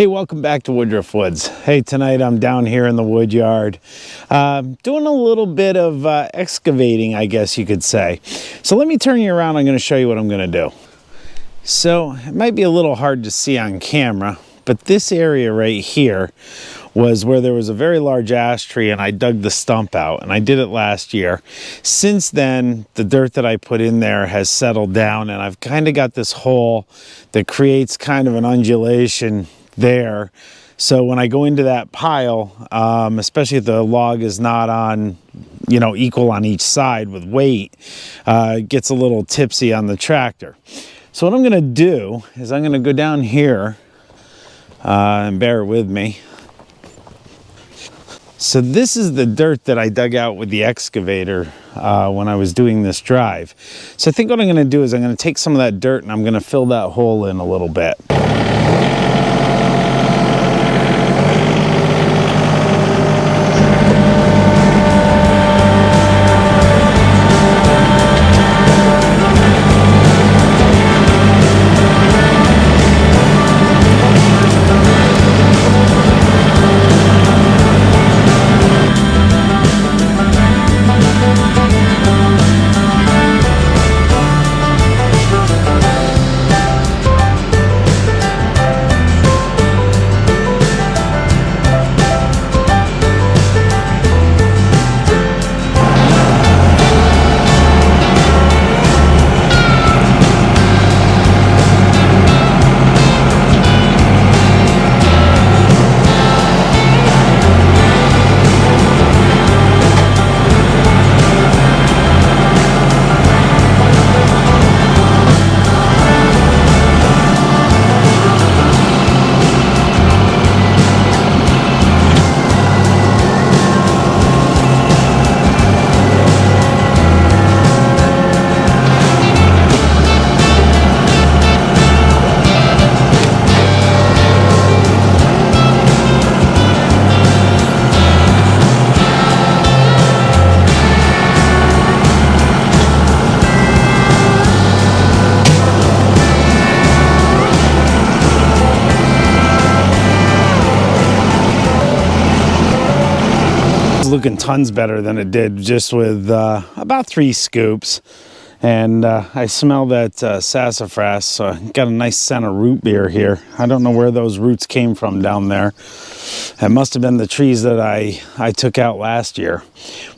Hey, welcome back to Woodruff Woods. Hey, tonight I'm down here in the wood yard doing a little bit of excavating, I guess you could say. So let me turn you around. I'm going to show you what I'm going to do. So it might be a little hard to see on camera, but this area right here was where there was a very large ash tree, and I dug the stump out, and I did it last year. Since then, the dirt that I put in there has settled down, and I've kind of got this hole that creates kind of an undulation there. So when I go into that pile, especially if the log is not on, equal on each side with weight, it gets a little tipsy on the tractor. So what I'm going to do is I'm going to go down here and bear with me. So this is the dirt that I dug out with the excavator when I was doing this drive. So I think what I'm going to do is I'm going to take some of that dirt and I'm going to fill that hole in a little bit. Looking tons better than it did just with about 3 scoops, and I smell that sassafras, so I got a nice scent of root beer here. I don't know where those roots came from down there. It must have been the trees that I took out last year,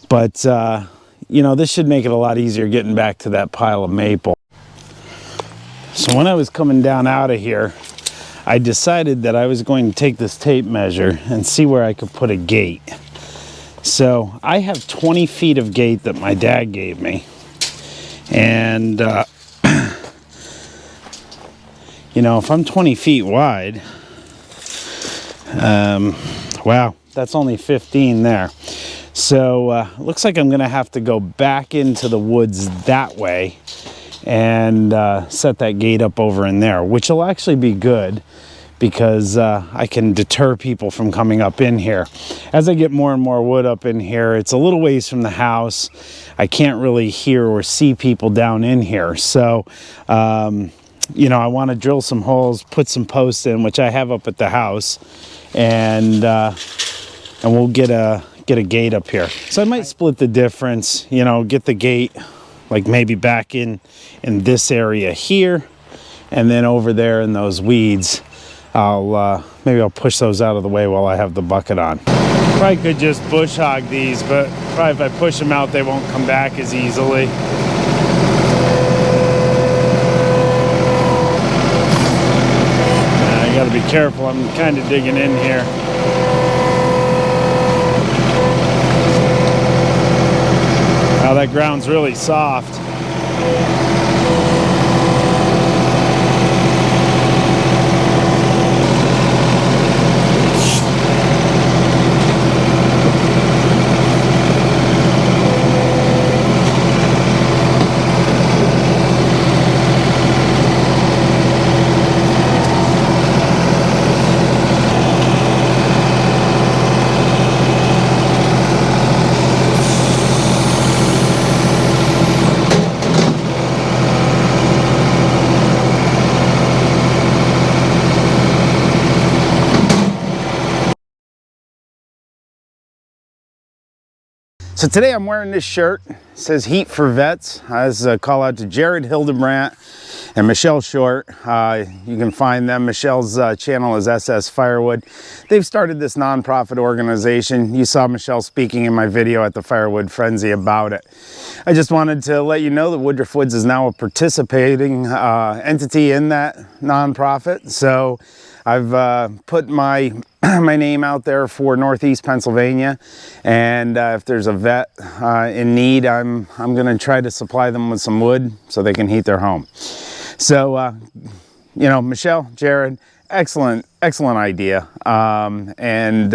but this should make it a lot easier getting back to that pile of maple. So when I was coming down out of here, I decided that I was going to take this tape measure and see where I could put a gate. So I have 20 feet of gate that my dad gave me, and if I'm 20 feet wide, wow, that's only 15 there. So looks like I'm gonna have to go back into the woods that way and set that gate up over in there, which will actually be good, because I can deter people from coming up in here. As I get more and more wood up in here, it's a little ways from the house. I can't really hear or see people down in here. So, I want to drill some holes, put some posts in, which I have up at the house, and we'll get a gate up here. So I might split the difference, get the gate like maybe back in this area here, and then over there in those weeds, maybe I'll push those out of the way while I have the bucket on. Probably could just bush hog these, but probably if I push them out, they won't come back as easily. I gotta be careful, I'm kind of digging in here. Wow, that ground's really soft. So today I'm wearing this shirt. It says Heat for Vets. As a call out to Jared Hildebrandt and Michelle Short. You can find them. Michelle's channel is SS Firewood. They've started this nonprofit organization. You saw Michelle speaking in my video at the Firewood Frenzy about it. I just wanted to let you know that Woodruff Woods is now a participating entity in that nonprofit. So I've put my my name out there for Northeast Pennsylvania, and if there's a vet in need, I'm going to try to supply them with some wood so they can heat their home. So, you know, Michelle, Jared, excellent idea, and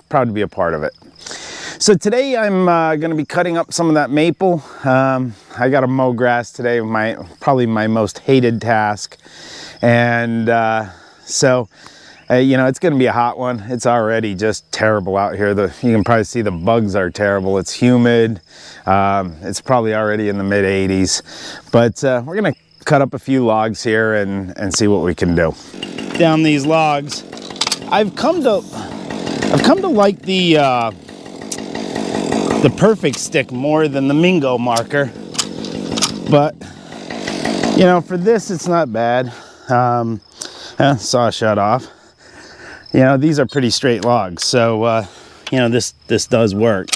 proud to be a part of it. So today I'm going to be cutting up some of that maple. I got to mow grass today, probably my most hated task, and so. You know, it's going to be a hot one. It's already just terrible out here. You can probably see the bugs are terrible. It's humid. It's probably already in the mid 80s. But we're going to cut up a few logs here and see what we can do. Down these logs, I've come to like the perfect stick more than the Mingo marker. But you know, for this it's not bad. Saw shut off. You know, these are pretty straight logs, so you know, this does work.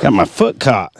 Got my foot caught.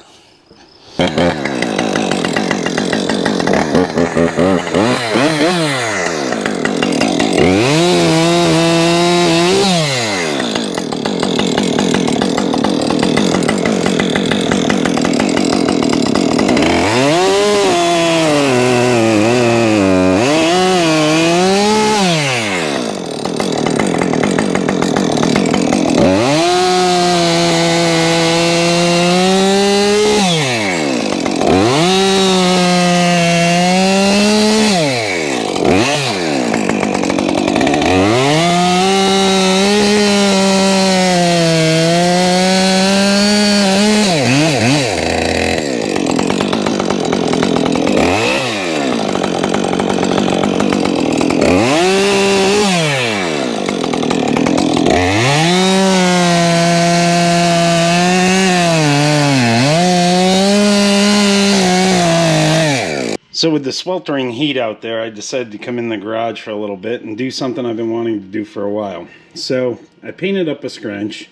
So with the sweltering heat out there, I decided to come in the garage for a little bit and do something I've been wanting to do for a while. So I painted up a Scrench.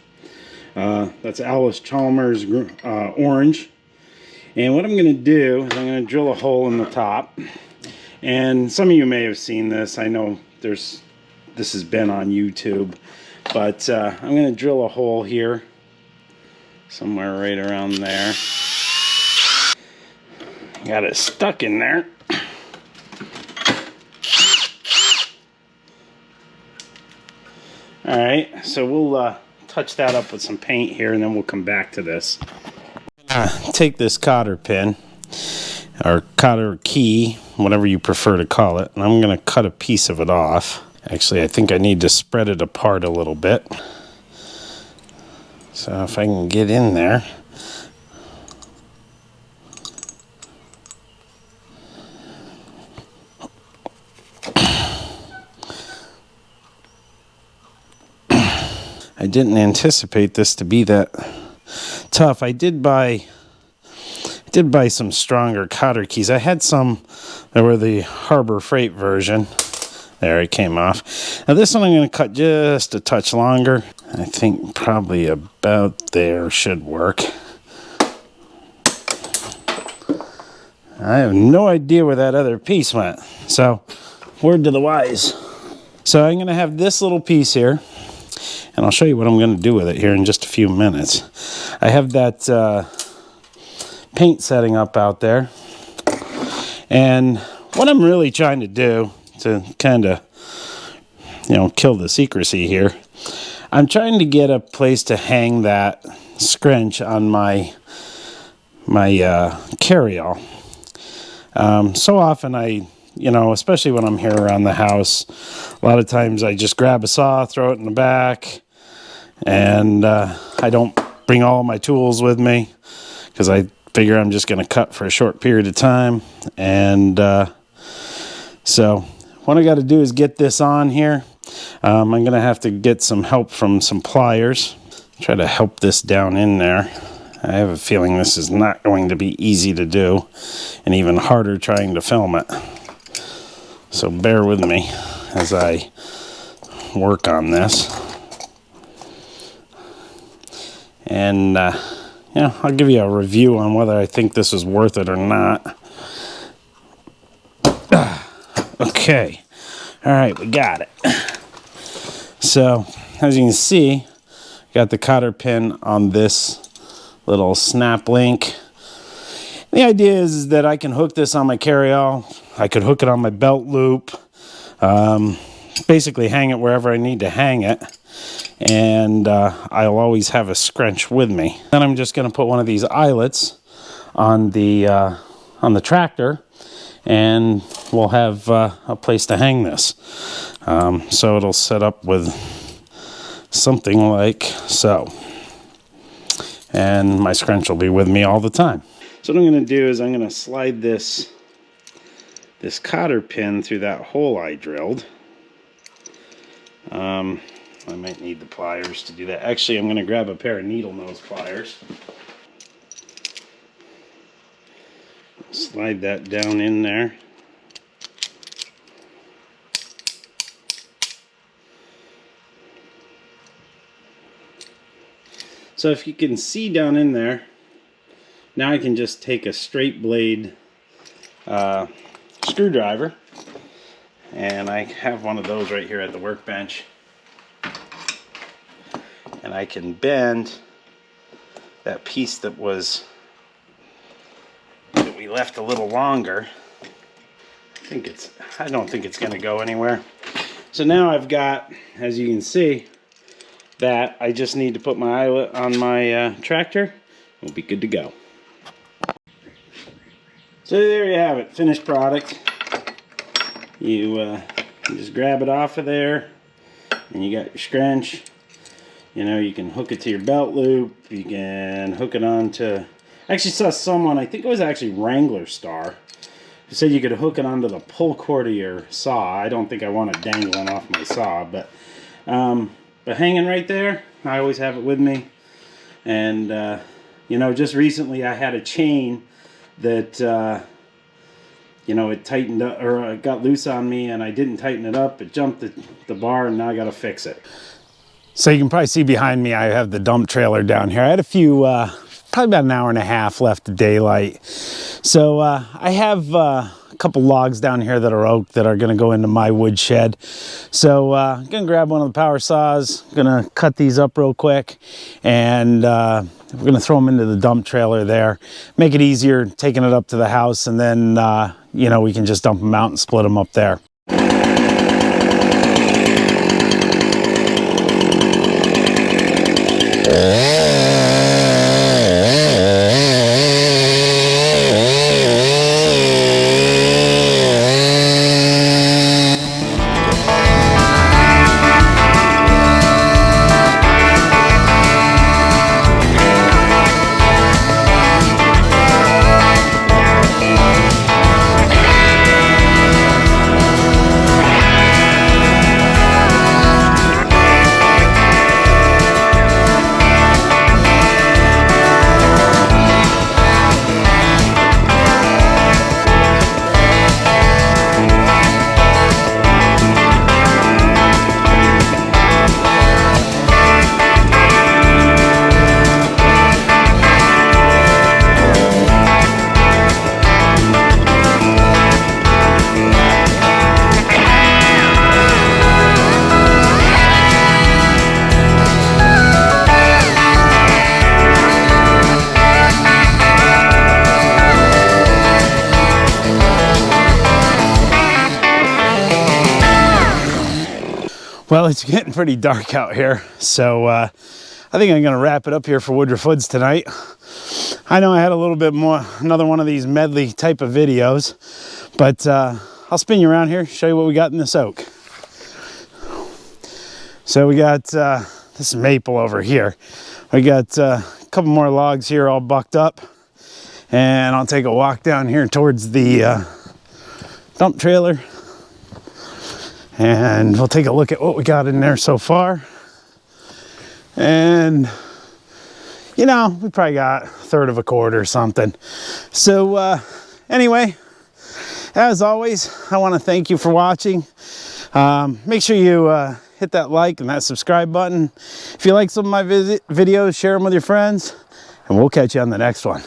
That's Alice Chalmers orange. And what I'm going to do is I'm going to drill a hole in the top. And some of you may have seen this. I know this has been on YouTube. But I'm going to drill a hole here, somewhere right around there. Got it stuck in there. Alright, so we'll touch that up with some paint here, and then we'll come back to this. Take this cotter pin, or cotter key, whatever you prefer to call it, and I'm going to cut a piece of it off. Actually, I think I need to spread it apart a little bit. So if I can get in there. I didn't anticipate this to be that tough. I did buy some stronger cotter keys. I had some that were the Harbor Freight version. There, it came off. Now this one I'm going to cut just a touch longer. I think probably about there should work. I have no idea where that other piece went. So, word to the wise. So I'm going to have this little piece here. And I'll show you what I'm going to do with it here in just a few minutes. I have that paint setting up out there. And what I'm really trying to do to kind of, you know, kill the secrecy here, I'm trying to get a place to hang that Scrench on my carryall. So often you know, especially when I'm here around the house, a lot of times I just grab a saw, throw it in the back, and I don't bring all my tools with me because I figure I'm just going to cut for a short period of time. And So what I got to do is get this on here. I'm going to have to get some help from some pliers. Try to help this down in there. I have a feeling this is not going to be easy to do, and even harder trying to film it. So bear with me as I work on this. And yeah, I'll give you a review on whether I think this is worth it or not. Okay. All right, we got it. So, as you can see, got the cotter pin on this little snap link. The idea is that I can hook this on my carryall. I could hook it on my belt loop. Basically hang it wherever I need to hang it. And I'll always have a Scrench with me. Then I'm just going to put one of these eyelets on the tractor, and we'll have a place to hang this. So it'll set up with something like so. And my Scrench will be with me all the time. So what I'm going to do is I'm going to slide this cotter pin through that hole I drilled. I might need the pliers to do that. Actually, I'm going to grab a pair of needle nose pliers. Slide that down in there. So if you can see down in there, now I can just take a straight blade screwdriver, and I have one of those right here at the workbench, and I can bend that piece that we left a little longer. I don't think it's going to go anywhere. So now I've got, as you can see, that I just need to put my eyelet on my tractor. We'll be good to go. So there you have it, finished product. You just grab it off of there, and you got your Scrench. You know, you can hook it to your belt loop. You can hook it onto. I actually saw someone, I think it was actually Wrangler Star, who said you could hook it onto the pull cord of your saw. I don't think I want it dangling off my saw, but hanging right there, I always have it with me. And you know, just recently I had a chain that you know, it tightened up, or it got loose on me, and I didn't tighten it up. It jumped the bar, and now I got to fix it. So you can probably see behind me, I have the dump trailer down here. I had a few, probably about an hour and a half left of daylight. So I have a couple logs down here that are oak that are going to go into my wood shed. So I'm going to grab one of the power saws, going to cut these up real quick, and we're going to throw them into the dump trailer there. Make it easier taking it up to the house, and then you know, we can just dump them out and split them up there. Well, it's getting pretty dark out here, so I think I'm going to wrap it up here for Woodruff Woods tonight. I know I had a little bit more, another one of these medley type of videos, but I'll spin you around here, show you what we got in this oak. So we got this maple over here. We got a couple more logs here all bucked up, and I'll take a walk down here towards the dump trailer. And we'll take a look at what we got in there so far. And, you know, we probably got a third of a quart or something. So anyway, as always, I want to thank you for watching. Make sure you hit that like and that subscribe button. If you like some of my videos, share them with your friends, and we'll catch you on the next one.